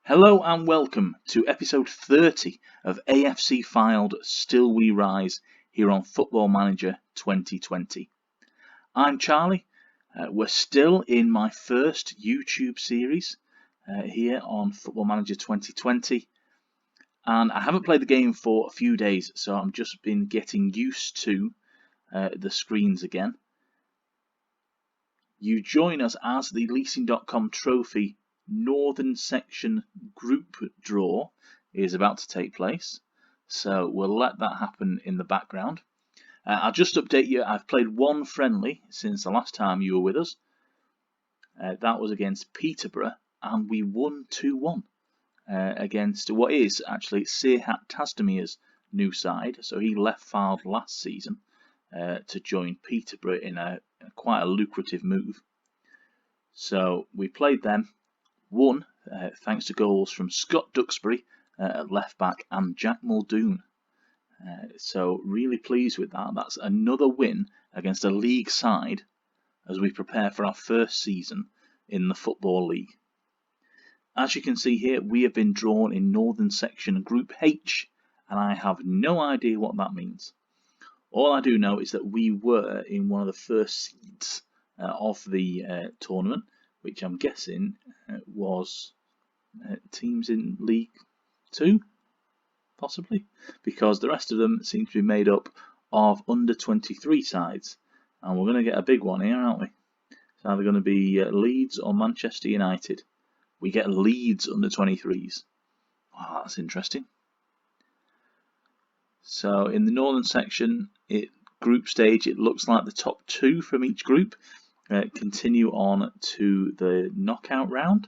Hello and welcome to episode 30 of AFC Fylde Still We Rise here on Football Manager 2020. I'm Charlie. We're still in my first YouTube series here on Football Manager 2020, and I haven't played the game for a few days, so I've just been getting used to the screens again. You join us as the Leasing.com Trophy Northern Section group draw is about to take place, so we'll let that happen in the background. I'll just update you, I've played one friendly since the last time you were with us. That was against Peterborough, and we won 2-1 against what is actually Serhat Tasdemir's new side. So he left Fylde last season to join Peterborough in quite a lucrative move. So we played them. Won thanks to goals from Scott Duxbury at left back and Jack Muldoon. So really pleased with that. That's another win against a league side as we prepare for our first season in the Football League. As you can see here, we have been drawn in Northern Section Group H, and I have no idea what that means. All I do know is that we were in one of the first seeds of the tournament, which I'm guessing was teams in League 2, possibly, because the rest of them seem to be made up of under-23 sides, and we're going to get a big one here, aren't we? It's either going to be Leeds or Manchester United. We get Leeds under-23s. Wow, that's interesting. So in the Northern Section, group stage, it looks like the top two from each group continue on to the knockout round.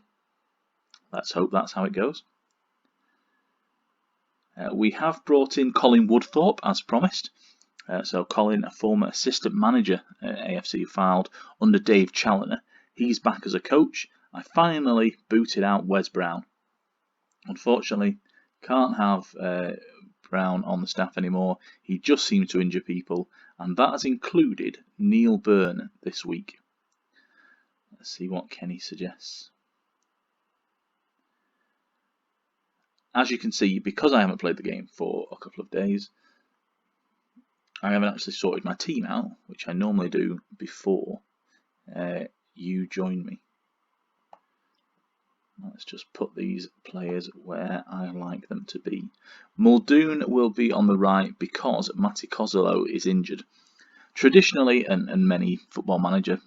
Let's hope that's how it goes. We have brought in Colin Woodthorpe as promised. So Colin, a former assistant manager at AFC Fylde under Dave Challoner, he's back as a coach. I finally booted out Wes Brown. Unfortunately, can't have Brown on the staff anymore. He just seems to injure people, and that has included Neil Byrne this week. Let's see what Kenny suggests. As you can see, because I haven't played the game for a couple of days, I haven't actually sorted my team out, which I normally do before you join me. Let's just put these players where I like them to be. Muldoon will be on the right because Matti Kozolo is injured. Traditionally, and many football managers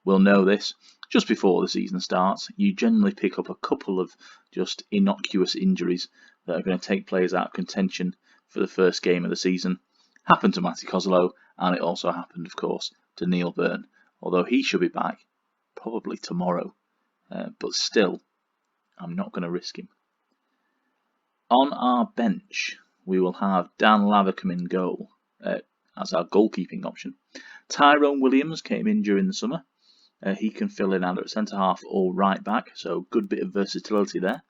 will know this, just before the season starts, you generally pick up a couple of just innocuous injuries that are going to take players out of contention for the first game of the season. Happened to Matti Kozolo, and it also happened, of course, to Neil Byrne, although he should be back probably tomorrow. But still, I'm not going to risk him. On our bench, we will have Dan Lavercombe in goal as our goalkeeping option. Tyrone Williams came in during the summer. He can fill in either at centre-half or right back, so good bit of versatility there.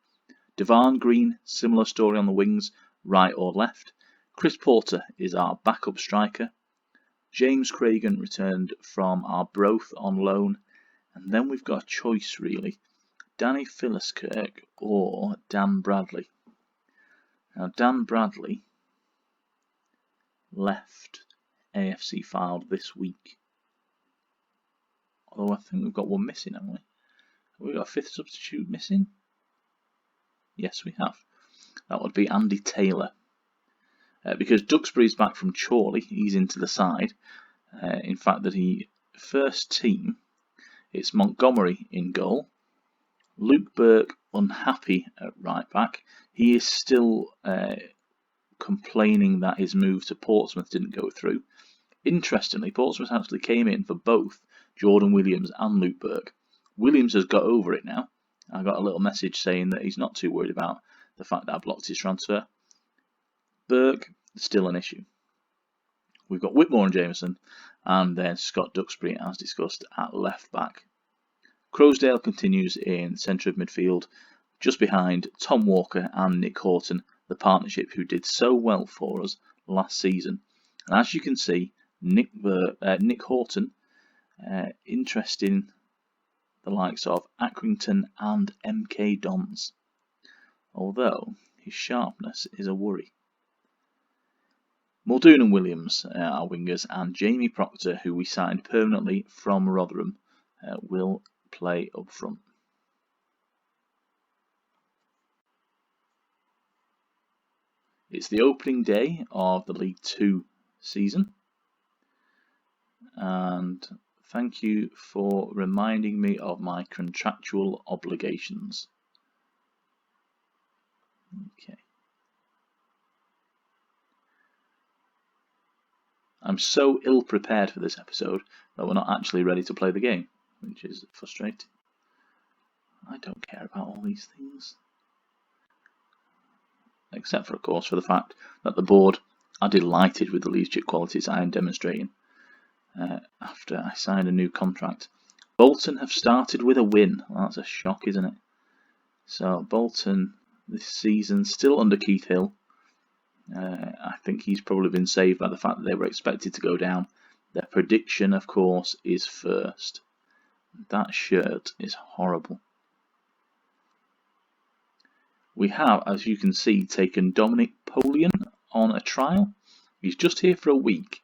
Devon Green, similar story on the wings, right or left. Chris Porter is our backup striker. James Cragen returned from our Broth on loan. And then we've got a choice, really. Danny Philliskirk or Dan Bradley. Now, Dan Bradley left AFC Fylde this week. Although I think we've got one missing, haven't we? Have we got a fifth substitute missing? Yes, we have. That would be Andy Taylor. Because Duxbury's back from Chorley, he's into the side. In fact, first team, it's Montgomery in goal. Luke Burke unhappy at right back. He is still complaining that his move to Portsmouth didn't go through. Interestingly, Portsmouth actually came in for both Jordan Williams and Luke Burke. Williams has got over it now. I got a little message saying that he's not too worried about the fact that I blocked his transfer. Burke, still an issue. We've got Whitmore and Jameson, and then Scott Duxbury, as discussed, at left back. Crowsdale continues in centre of midfield, just behind Tom Walker and Nick Horton, the partnership who did so well for us last season. And as you can see, Nick Horton, interesting the likes of Accrington and MK Dons, although his sharpness is a worry. Muldoon and Williams are wingers, and Jamie Proctor, who we signed permanently from Rotherham, will play up front. It's the opening day of the League 2 season, and thank you for reminding me of my contractual obligations. Okay. I'm so ill prepared for this episode that we're not actually ready to play the game, which is frustrating. I don't care about all these things. Except for, of course, for the fact that the board are delighted with the leadership qualities I am demonstrating after I signed a new contract. Bolton have started with a win. Well, that's a shock, isn't it? So Bolton this season still under Keith Hill. I think he's probably been saved by the fact that they were expected to go down. Their prediction, of course, is first. That shirt is horrible. We have, as you can see, taken Dominic Polian on a trial. He's just here for a week.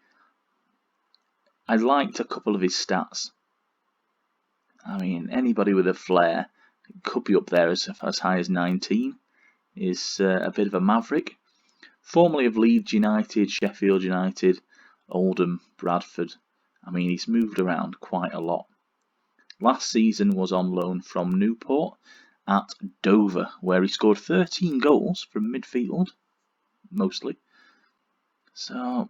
I liked a couple of his stats. I mean, anybody with a flair could be up there as high as 19. Is a bit of a maverick. Formerly of Leeds United, Sheffield United, Oldham, Bradford. I mean, he's moved around quite a lot. Last season was on loan from Newport at Dover, where he scored 13 goals from midfield, mostly. So,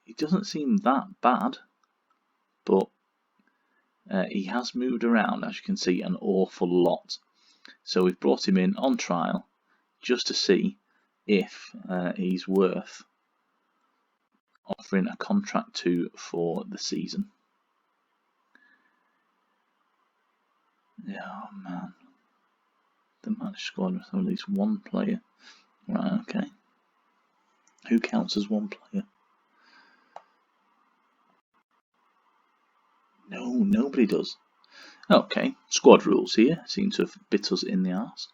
he doesn't seem that bad, but he has moved around, as you can see, an awful lot. So we've brought him in on trial just to see if he's worth offering a contract to for the season. Oh man, the match squad with at least one player. Right, okay. Who counts as one player? No, nobody does. Okay, squad rules here seem to have bit us in the arse.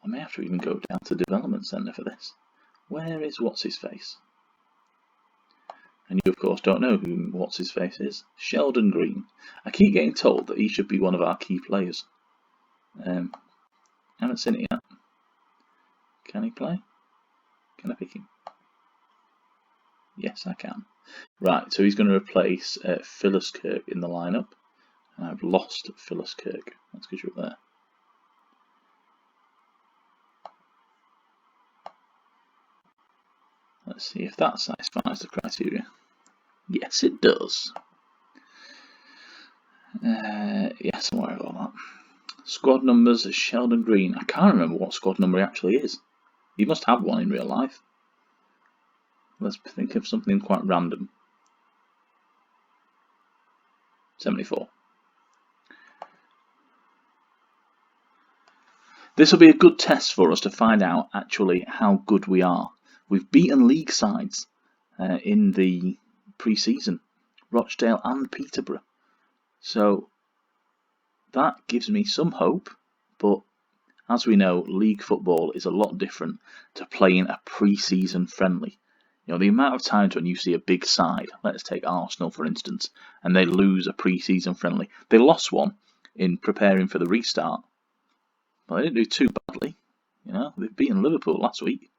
I may have to even go down to the development centre for this. Where is what's-his-face? And you, of course, don't know who what's-his-face is. Sheldon Green. I keep getting told that he should be one of our key players. I haven't seen it yet. Can he play? Can I pick him? Yes, I can. Right, so he's going to replace Phyllis Kirk in the lineup. And I've lost Phyllis Kirk. That's because you're up there. Let's see if that satisfies the criteria. Yes, it does. Yes, I'm worried about that. Squad numbers, Sheldon Green. I can't remember what squad number he actually is. He must have one in real life. Let's think of something quite random. 74. This will be a good test for us to find out actually how good we are. We've beaten league sides in the pre-season, Rochdale and Peterborough. So that gives me some hope, but as we know, league football is a lot different to playing a pre-season friendly. You know, the amount of times when you see a big side, let's take Arsenal for instance, and they lose a pre-season friendly. They lost one in preparing for the restart, but they didn't do too badly. You know, they've beaten Liverpool last week.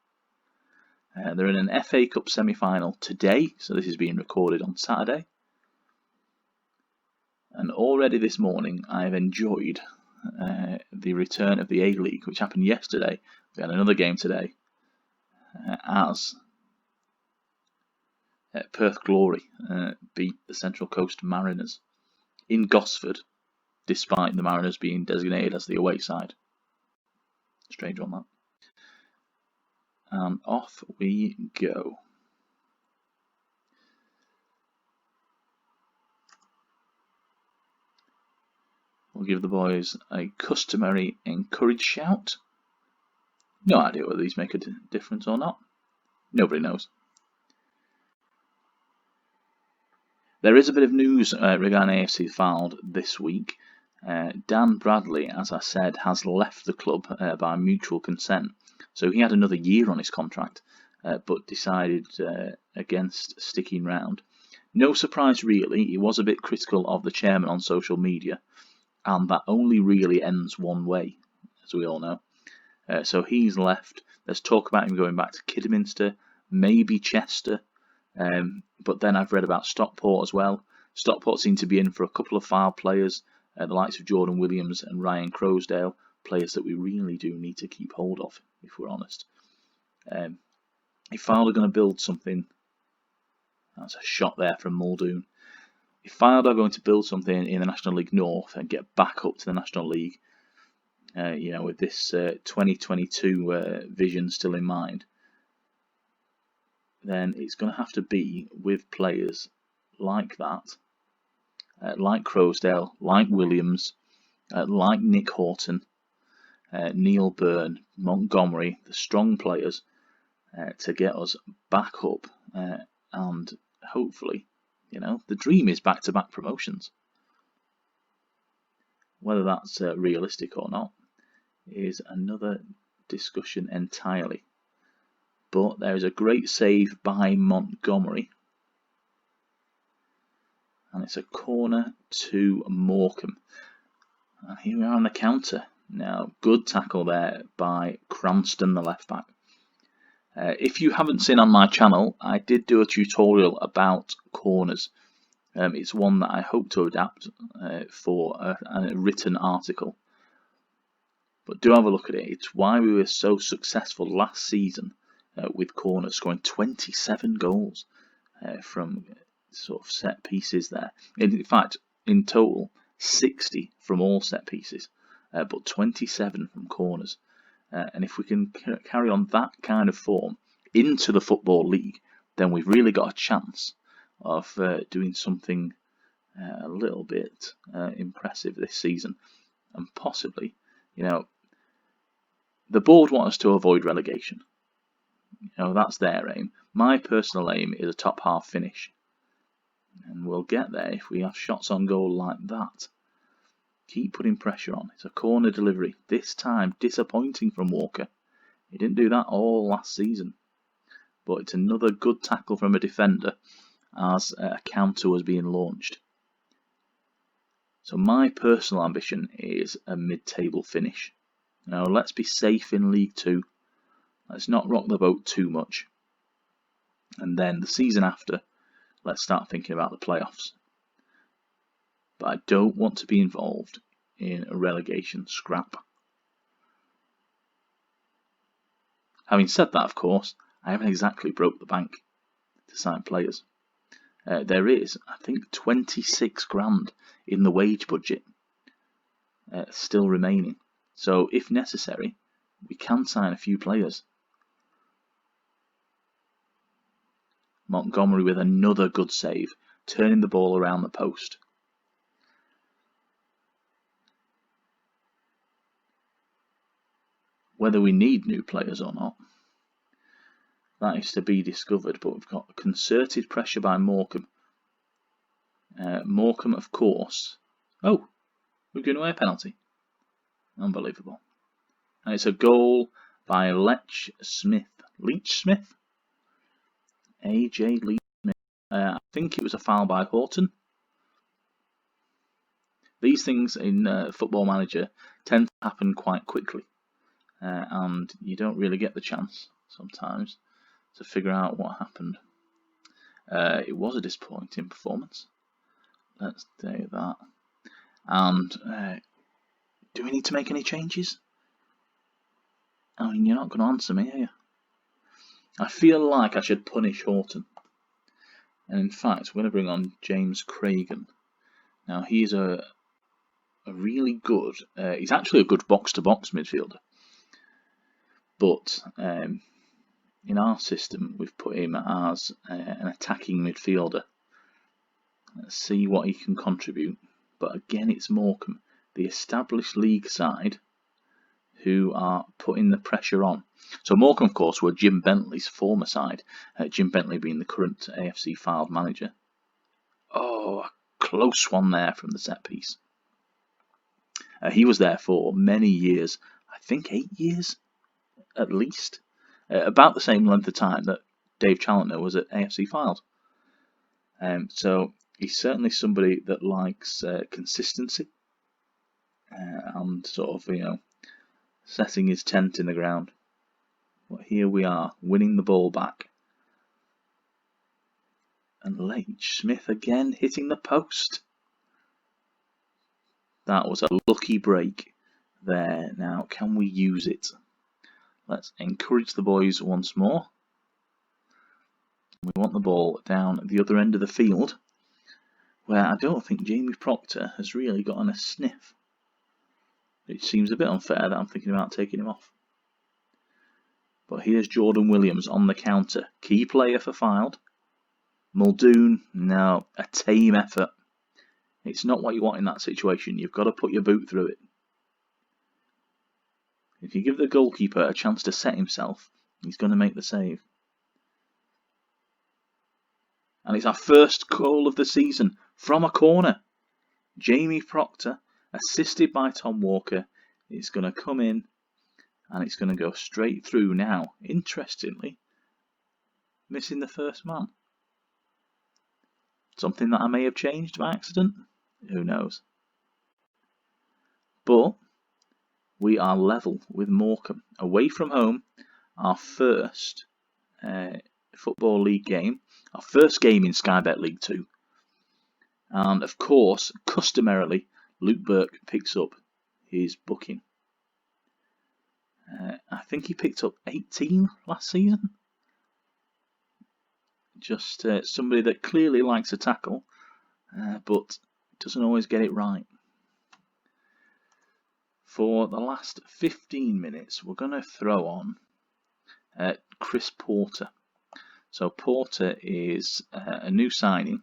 They're in an FA Cup semi-final today, so this is being recorded on Saturday. And already this morning I have enjoyed the return of the A-League, which happened yesterday. We had another game today as Perth Glory beat the Central Coast Mariners in Gosford, despite the Mariners being designated as the away side. Strange on that. And off we go. We'll give the boys a customary encourage shout. No idea whether these make a difference or not. Nobody knows. There is a bit of news regarding AFC Fylde this week. Dan Bradley, as I said, has left the club by mutual consent. So he had another year on his contract, but decided against sticking round. No surprise really, he was a bit critical of the chairman on social media, and that only really ends one way, as we all know. So he's left. There's talk about him going back to Kidderminster, maybe Chester, but then I've read about Stockport as well. Stockport seem to be in for a couple of Fylde players, the likes of Jordan Williams and Ryan Crowsdale, players that we really do need to keep hold of, if we're honest. If Fylde are going to build something, that's a shot there from Muldoon. If Fylde are going to build something in the National League North and get back up to the National League, with this 2022 vision still in mind, then it's going to have to be with players like that, like Crowsdale, like Williams, like Nick Horton, Neil Byrne, Montgomery, the strong players to get us back up, and hopefully, the dream is back-to-back promotions. Whether that's realistic or not is another discussion entirely. But there is a great save by Montgomery, and it's a corner to Morecambe. And here we are on the counter. Now, good tackle there by Cranston, the left back. If you haven't seen on my channel, I did do a tutorial about corners. It's one that I hope to adapt for a written article. But do have a look at it. It's why we were so successful last season with corners, scoring 27 goals from sort of set pieces there. In fact, in total, 60 from all set pieces, but 27 from corners. And if we can carry on that kind of form into the Football League, then we've really got a chance of doing something a little bit impressive this season. And possibly, the board want us to avoid relegation. That's their aim. My personal aim is a top half finish. And we'll get there if we have shots on goal like that. Keep putting pressure on. It's a corner delivery. This time, disappointing from Walker. He didn't do that all last season. But it's another good tackle from a defender as a counter was being launched. So my personal ambition is a mid-table finish. Now let's be safe in League 2. Let's not rock the boat too much. And then the season after, let's start thinking about the playoffs. But I don't want to be involved in a relegation scrap. Having said that, of course, I haven't exactly broke the bank to sign players. There is, I think, 26 grand in the wage budget still remaining. So if necessary, we can sign a few players. Montgomery with another good save, turning the ball around the post. Whether we need new players or not, that is to be discovered, but we've got concerted pressure by Morecambe. Morecambe, of course. Oh, we're going away a penalty. Unbelievable. And it's a goal by Leach Smith. AJ Leach Smith. I think it was a foul by Horton. These things in Football Manager tend to happen quite quickly. And you don't really get the chance sometimes to figure out what happened. It was a disappointing performance. Let's do that. And do we need to make any changes? I mean, you're not going to answer me, are you? I feel like I should punish Horton. And in fact, we're going to bring on James Cragen. Now, he's a really good... he's actually a good box-to-box midfielder. But in our system, we've put him as an attacking midfielder. Let's see what he can contribute. But again, it's Morecambe, the established league side, who are putting the pressure on. So Morecambe, of course, were Jim Bentley's former side. Jim Bentley being the current AFC Fylde manager. Oh, a close one there from the set piece. He was there for many years, I think 8 years at least, about the same length of time that Dave Challoner was at AFC Fylde. So he's certainly somebody that likes consistency and sort of, setting his tent in the ground. But here we are, winning the ball back. And Leitch Smith again hitting the post. That was a lucky break there. Now, can we use it? Let's encourage the boys once more. We want the ball down at the other end of the field, where I don't think Jamie Proctor has really gotten a sniff. It seems a bit unfair that I'm thinking about taking him off. But here's Jordan Williams on the counter. Key player for Fylde. Muldoon, no, a tame effort. It's not what you want in that situation. You've got to put your boot through it. If you give the goalkeeper a chance to set himself, he's going to make the save. And it's our first goal of the season from a corner. Jamie Proctor, assisted by Tom Walker, is going to come in and it's going to go straight through now. Interestingly, missing the first man. Something that I may have changed by accident? Who knows? But we are level with Morecambe. Away from home, our first Football League game. Our first game in Sky Bet League 2. And of course, customarily, Luke Burke picks up his booking. I think he picked up 18 last season. Just somebody that clearly likes a tackle, but doesn't always get it right. For the last 15 minutes, we're going to throw on Chris Porter. So Porter is a new signing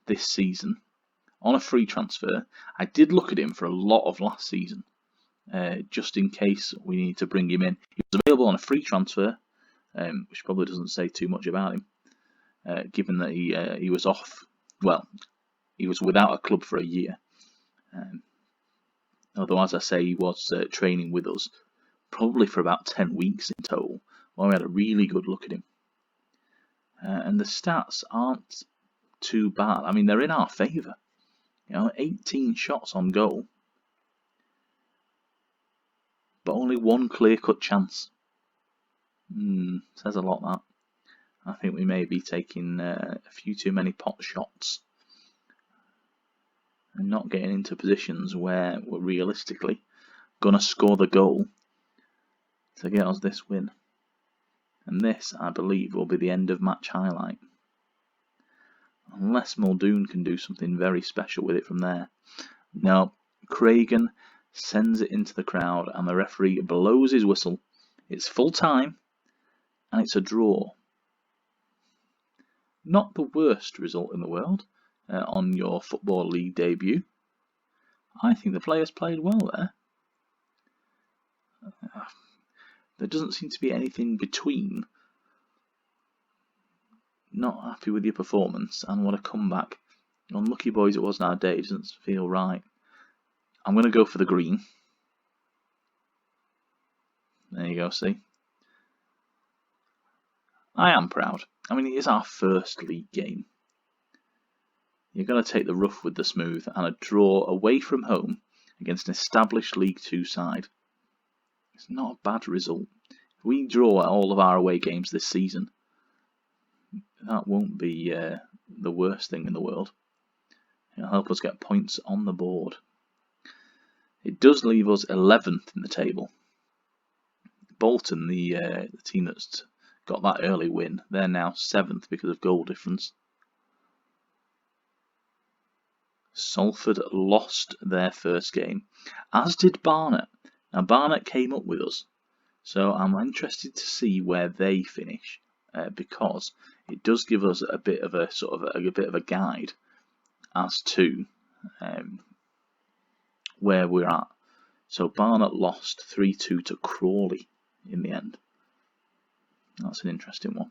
this season on a free transfer. I did look at him for a lot of last season, just in case we need to bring him in. He was available on a free transfer, which probably doesn't say too much about him, given that he was off. Well, he was without a club for a year. Although, as I say, he was training with us probably for about 10 weeks in total. Well, we had a really good look at him. And the stats aren't too bad. I mean, they're in our favour. 18 shots on goal, but only one clear-cut chance. Says a lot, that. I think we may be taking a few too many pot shots and not getting into positions where we're realistically going to score the goal to get us this win. And this, I believe, will be the end of match highlight. Unless Muldoon can do something very special with it from there. No, Craigan sends it into the crowd and the referee blows his whistle. It's full time and it's a draw. Not the worst result in the world on your Football League debut. I think the players played well there. There doesn't seem to be anything between not happy with your performance and what a comeback. Unlucky boys it was in our day, it doesn't feel right. I'm going to go for the green. There you go, see. I am proud. I mean, it is our first league game. You're going to take the rough with the smooth, and a draw away from home against an established League 2 side. It's not a bad result. If we draw all of our away games this season, that won't be the worst thing in the world. It'll help us get points on the board. It does leave us 11th in the table. Bolton, the team that's got that early win, they're now 7th because of goal difference. Salford lost their first game, as did Barnet. Now Barnet came up with us, so I'm interested to see where they finish, because it does give us a bit of a guide as to where we're at. So Barnet lost 3-2 to Crawley in the end. That's an interesting one.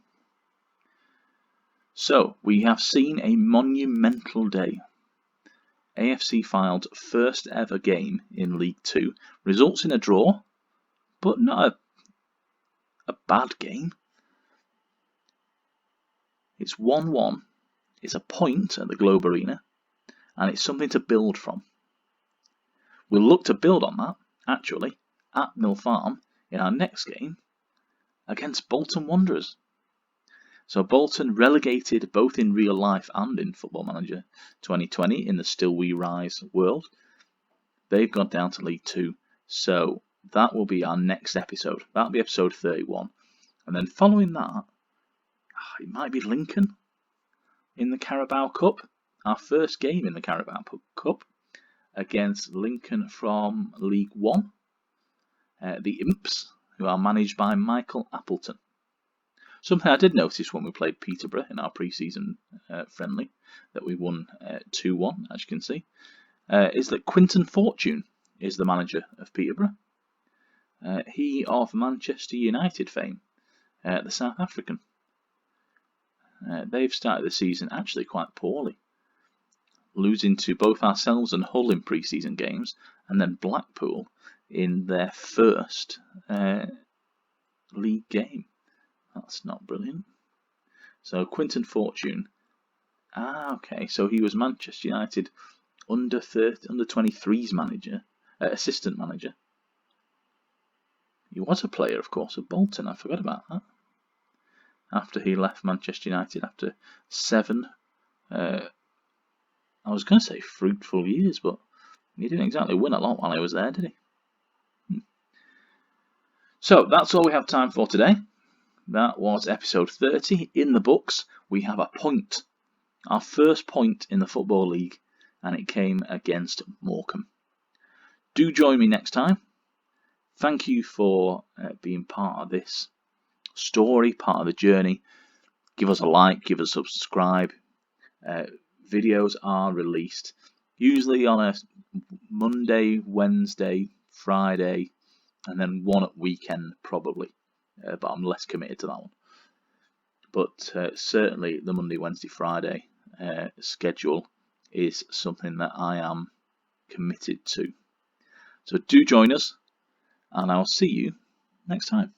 So, we have seen a monumental day. AFC Fylde's first ever game in League 2 results in a draw, but not a bad game. It's 1-1, it's a point at the Globe Arena, and it's something to build from. We'll look to build on that, actually, at Mill Farm in our next game against Bolton Wanderers. So Bolton relegated both in real life and in Football Manager 2020 in the Still We Rise world. They've gone down to League 2, so that will be our next episode. That'll be episode 31. And then following that, it might be Lincoln in the Carabao Cup. Our first game in the Carabao Cup against Lincoln from League 1. The Imps, who are managed by Michael Appleton. Something I did notice when we played Peterborough in our pre-season friendly, that we won 2-1, as you can see, is that Quinton Fortune is the manager of Peterborough. He of Manchester United fame, the South African. They've started the season actually quite poorly, losing to both ourselves and Hull in pre-season games, and then Blackpool in their first league game. That's not brilliant. So Quinton Fortune. Okay. So he was Manchester United under 23s manager, assistant manager. He was a player, of course, of Bolton. I forgot about that. After he left Manchester United after 7, I was going to say fruitful years, but he didn't exactly win a lot while he was there, did he? So that's all we have time for today. That was episode 30 in the books. We have a point, our first point in the Football League, and it came against Morecambe. Do join me next time. Thank you for being part of this story, part of the journey. Give us a like, give us a subscribe. Videos are released usually on a Monday, Wednesday, Friday, and then one at weekend probably. But I'm less committed to that one. But certainly the Monday, Wednesday, Friday schedule is something that I am committed to. So do join us, and I'll see you next time.